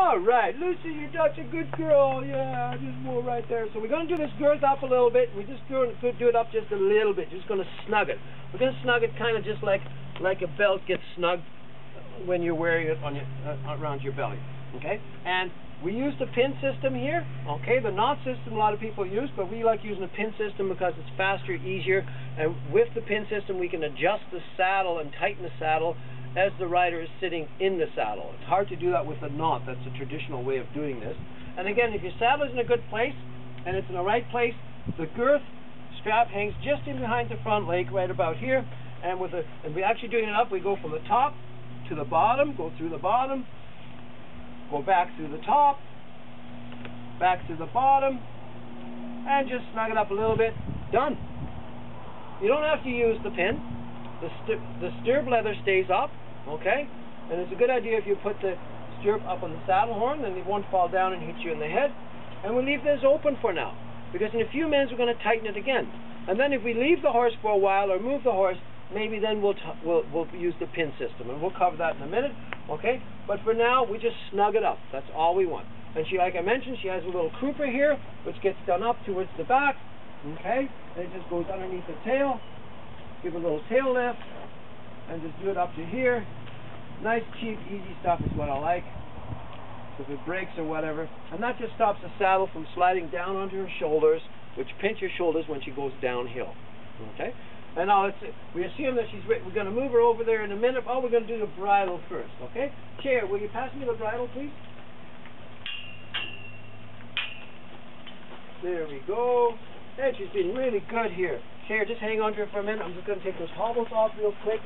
All right, Lucy, you're such a good girl. Yeah, just more right there. So we're going to do this girth up a little bit. We're just going to do it up just a little bit. Just going to snug it. We're going to snug it kind of just like a belt gets snug when you're wearing it on your around your belly. Okay? And we use the pin system here. Okay, the knot system a lot of people use, but we like using the pin system because it's faster, easier. And with the pin system, we can adjust the saddle and tighten the saddle as the rider is sitting in the saddle. It's hard to do that with a knot. That's a traditional way of doing this. And again, if your saddle is in a good place and it's in the right place, the girth strap hangs just in behind the front leg, right about here. And we're actually doing it up. We go from the top to the bottom, go through the bottom, go back through the top, back to the bottom, and just snug it up a little bit. Done. You don't have to use the pin. The stirrup leather stays up, okay? And it's a good idea if you put the stirrup up on the saddle horn, then it won't fall down and hit you in the head. And we'll leave this open for now, because in a few minutes we're going to tighten it again. And then if we leave the horse for a while or move the horse, maybe then we'll use the pin system, and we'll cover that in a minute, okay? But for now, we just snug it up. That's all we want. And she, like I mentioned, she has a little crooper here, which gets done up towards the back, okay? And it just goes underneath the tail. Give a little tail lift, and just do it up to here. Nice, cheap, easy stuff is what I like. If it breaks or whatever. And that just stops the saddle from sliding down onto her shoulders, which pinch her shoulders when she goes downhill. Okay? And now we assume that we're going to move her over there in a minute. Oh, we're going to do the bridle first, okay? Chair, will you pass me the bridle, please? There we go. And she's been really good here. Chair, just hang on to her for a minute. I'm just going to take those hobbles off real quick.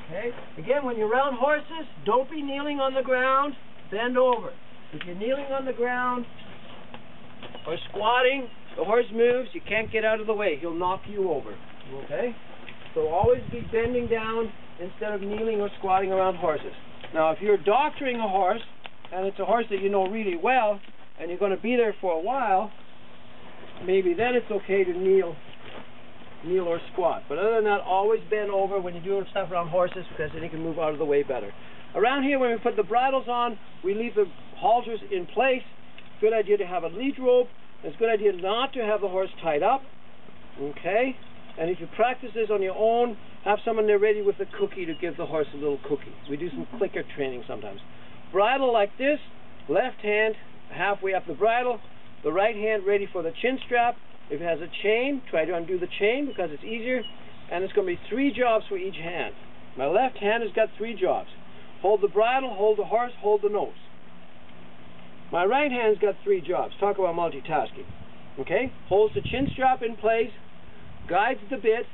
Okay? Again, when you're around horses, don't be kneeling on the ground. Bend over. If you're kneeling on the ground or squatting, the horse moves, you can't get out of the way. He'll knock you over. Okay? So always be bending down instead of kneeling or squatting around horses. Now, if you're doctoring a horse, and it's a horse that you know really well, and you're going to be there for a while, maybe then it's okay to kneel or squat. But other than that, always bend over when you're doing stuff around horses, because then you can move out of the way better. Around here, when we put the bridles on, we leave the halters in place. Good idea to have a lead rope. It's a good idea not to have the horse tied up. Okay? And if you practice this on your own, have someone there ready with a cookie to give the horse a little cookie. We do some clicker training sometimes. Bridle like this, left hand halfway up the bridle, the right hand ready for the chin strap. If it has a chain, try to undo the chain because it's easier. And it's going to be 3 jobs for each hand. My left hand has got 3 jobs. Hold the bridle, hold the horse, hold the nose. My right hand's got 3 jobs. Talk about multitasking. Okay? Holds the chin strap in place, guides the bit,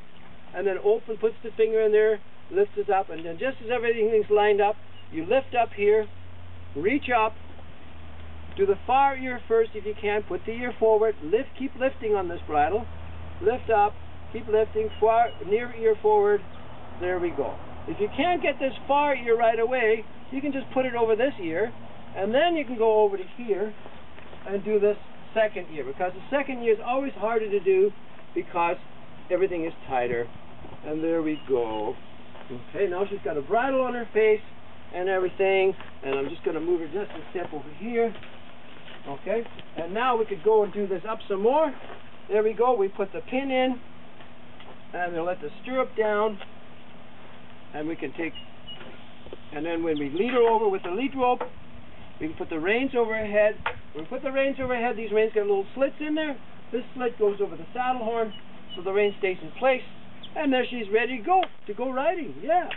and then puts the finger in there, lifts it up, and then just as everything's lined up, you lift up here, reach up, do the far ear first if you can, put the ear forward, keep lifting on this bridle, lift up, keep lifting, near ear forward, there we go. If you can't get this far ear right away, you can just put it over this ear, and then you can go over to here and do this second ear, because the second ear is always harder to do because everything is tighter. And there we go. Okay, now she's got a bridle on her face and everything, and I'm just going to move her just a step over here. Okay, and now we could go and do this up some more. There we go. We put the pin in, and we'll let the stirrup down, and we can take, and then when we lead her over with the lead rope, we can put the reins over her head. When we put the reins over her head, these reins got little slits in there. This slit goes over the saddle horn, so the rein stays in place, and there she's ready to go riding. Yeah.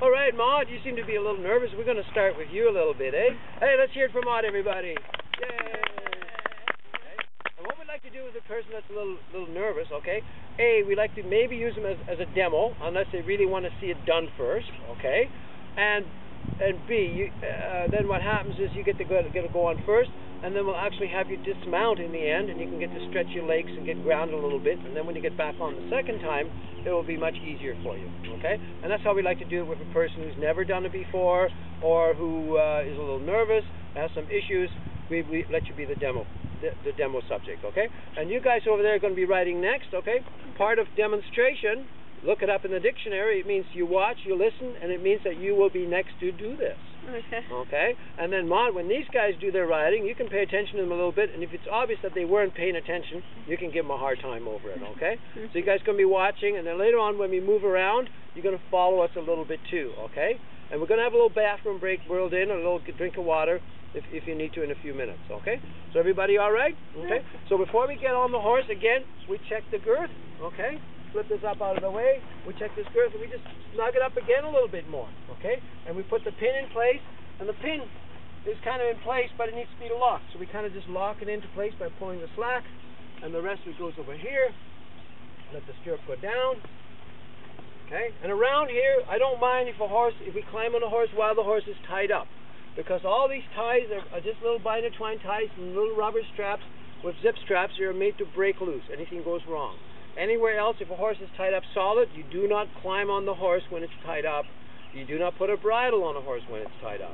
All right, Maud, you seem to be a little nervous. We're going to start with you a little bit, eh? Hey, let's hear it for Maud, everybody. Yay! Okay. And what we'd like to do with a person that's a little nervous, okay? A, we like to maybe use them as a demo, unless they really want to see it done first, okay? And B, then what happens is you get to go on first, and then we'll actually have you dismount in the end, and you can get to stretch your legs and get grounded a little bit, and then when you get back on the second time, it will be much easier for you, okay? And that's how we like to do it with a person who's never done it before, or who is a little nervous, has some issues. We let you be the demo. the demo subject, okay? And you guys over there are going to be riding next, okay? Part of demonstration, look it up in the dictionary, it means you watch, you listen, and it means that you will be next to do this. Okay. Okay? And then, Maud, when these guys do their riding, you can pay attention to them a little bit, and if it's obvious that they weren't paying attention, you can give them a hard time over it, okay? So you guys are going to be watching, and then later on when we move around, you're going to follow us a little bit too, okay? And we're going to have a little bathroom break whirled in, a little drink of water, if you need to in a few minutes, okay? So everybody all right? Okay? So before we get on the horse, again, we check the girth, okay? Flip this up out of the way, we check this girth, and we just snug it up again a little bit more, okay? And we put the pin in place, and the pin is kind of in place, but it needs to be locked. So we kind of just lock it into place by pulling the slack, and the rest of it goes over here. Let the stirrup go down, okay? And around here, I don't mind if we climb on a horse while the horse is tied up, because all these ties are just little binder twine ties and little rubber straps with zip straps that are made to break loose. Anything goes wrong. Anywhere else, if a horse is tied up solid, you do not climb on the horse when it's tied up. You do not put a bridle on a horse when it's tied up.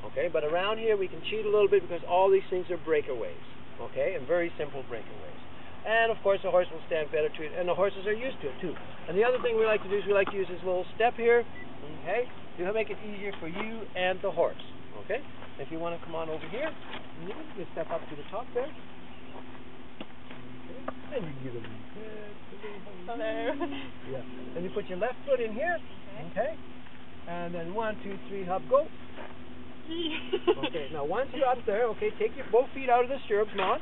Okay, but around here we can cheat a little bit because all these things are breakaways. Okay, and very simple breakaways. And of course the horse will stand better to it, and the horses are used to it too. And the other thing we like to do is we like to use this little step here, okay, to make it easier for you and the horse. Okay, if you want to come on over here, you can step up to the top there. And you can give it a yeah. And you put your left foot in here. Okay. And then 1, 2, 3, hop, go. Okay. Now once you're up there, okay, take your both feet out of the stirrups, Maud.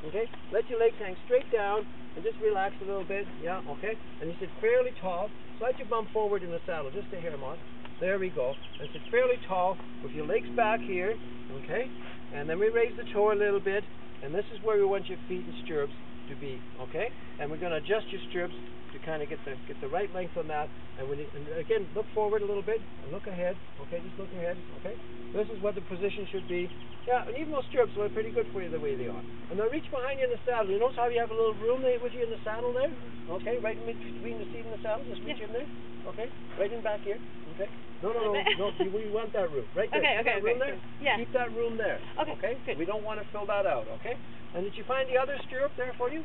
Okay. Let your legs hang straight down and just relax a little bit. Yeah. Okay. And you sit fairly tall. Slide your bum forward in the saddle, just a hair, Maud. There we go. And sit fairly tall with your legs back here. Okay. And then we raise the toe a little bit, and this is where we want your feet and stirrups to be, okay? And we're going to adjust your stirrups to kind of get the right length on that. And again, look forward a little bit and look ahead, okay? Just look ahead, okay? This is what the position should be. Yeah, and even those stirrups look pretty good for you the way they are. And now reach behind you in the saddle. You notice how you have a little room there with you in the saddle there? Okay, right in between the seat and the saddle. Just reach in there, okay? Right in back here, okay? No, we want that room right there. Okay, room there? Yeah. Keep that room there. Okay. Good. We don't want to fill that out, okay? And did you find the other stirrup there for you?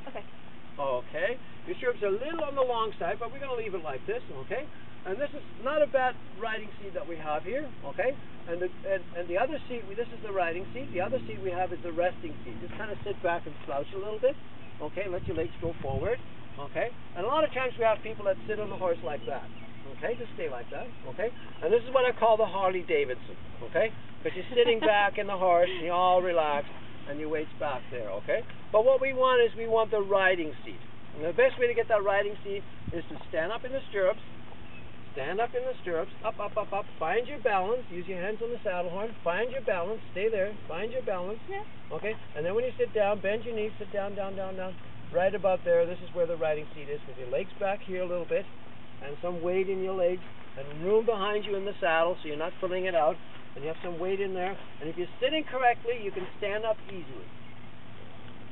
Okay. Okay. Your stirrups are a little on the long side, but we're going to leave it like this, okay? And this is not a bad riding seat that we have here, okay? And the other seat, this is the riding seat. The other seat we have is the resting seat. Just kind of sit back and slouch a little bit, okay? Let your legs go forward, okay? And a lot of times we have people that sit on the horse like that. Okay, just stay like that, okay? And this is what I call the Harley Davidson, okay? Because you're sitting back in the horse, and you're all relaxed, and your weight's back there, okay? But what we want is we want the riding seat. And the best way to get that riding seat is to stand up in the stirrups, up, find your balance, use your hands on the saddle horn, find your balance, stay there, find your balance, okay? And then when you sit down, bend your knees, sit down, right about there. This is where the riding seat is, with your legs back here a little bit, and some weight in your legs, and room behind you in the saddle so you're not pulling it out, and you have some weight in there. And if you're sitting correctly, you can stand up easily.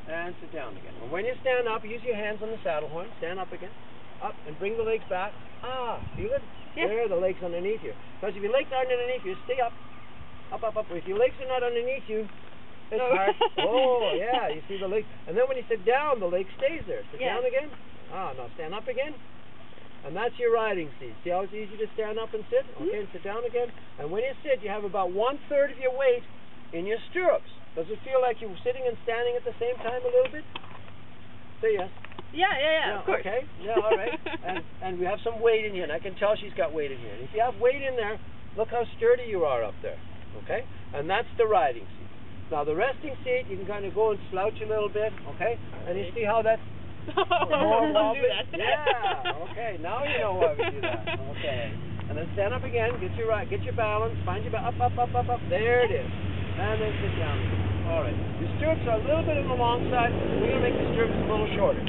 And sit down again. And when you stand up, use your hands on the saddle horn, stand up again, up, and bring the legs back. Feel it? Yeah. There, the legs underneath you. Because if your legs aren't underneath you, stay up. Up. If your legs are not underneath you, it's hard. Oh, yeah, you see the legs. And then when you sit down, the leg stays there. Sit down again. Now stand up again. And that's your riding seat. See how it's easy to stand up and sit? Okay, and sit down again. And when you sit, you have about 1/3 of your weight in your stirrups. Does it feel like you're sitting and standing at the same time a little bit? Say yes. Yeah, of course. Okay, yeah, all right. And we have some weight in here, and I can tell she's got weight in here. And if you have weight in there, look how sturdy you are up there, okay? And that's the riding seat. Now, the resting seat, you can kind of go and slouch a little bit, okay? And you see how that's more wobbly? Yeah, okay, now you know why we do that, okay. And then stand up again, get your balance, find your up. There it is. And then sit down. All right. Your stirrups are a little bit on the long side. We're going to make the stirrups a little shorter.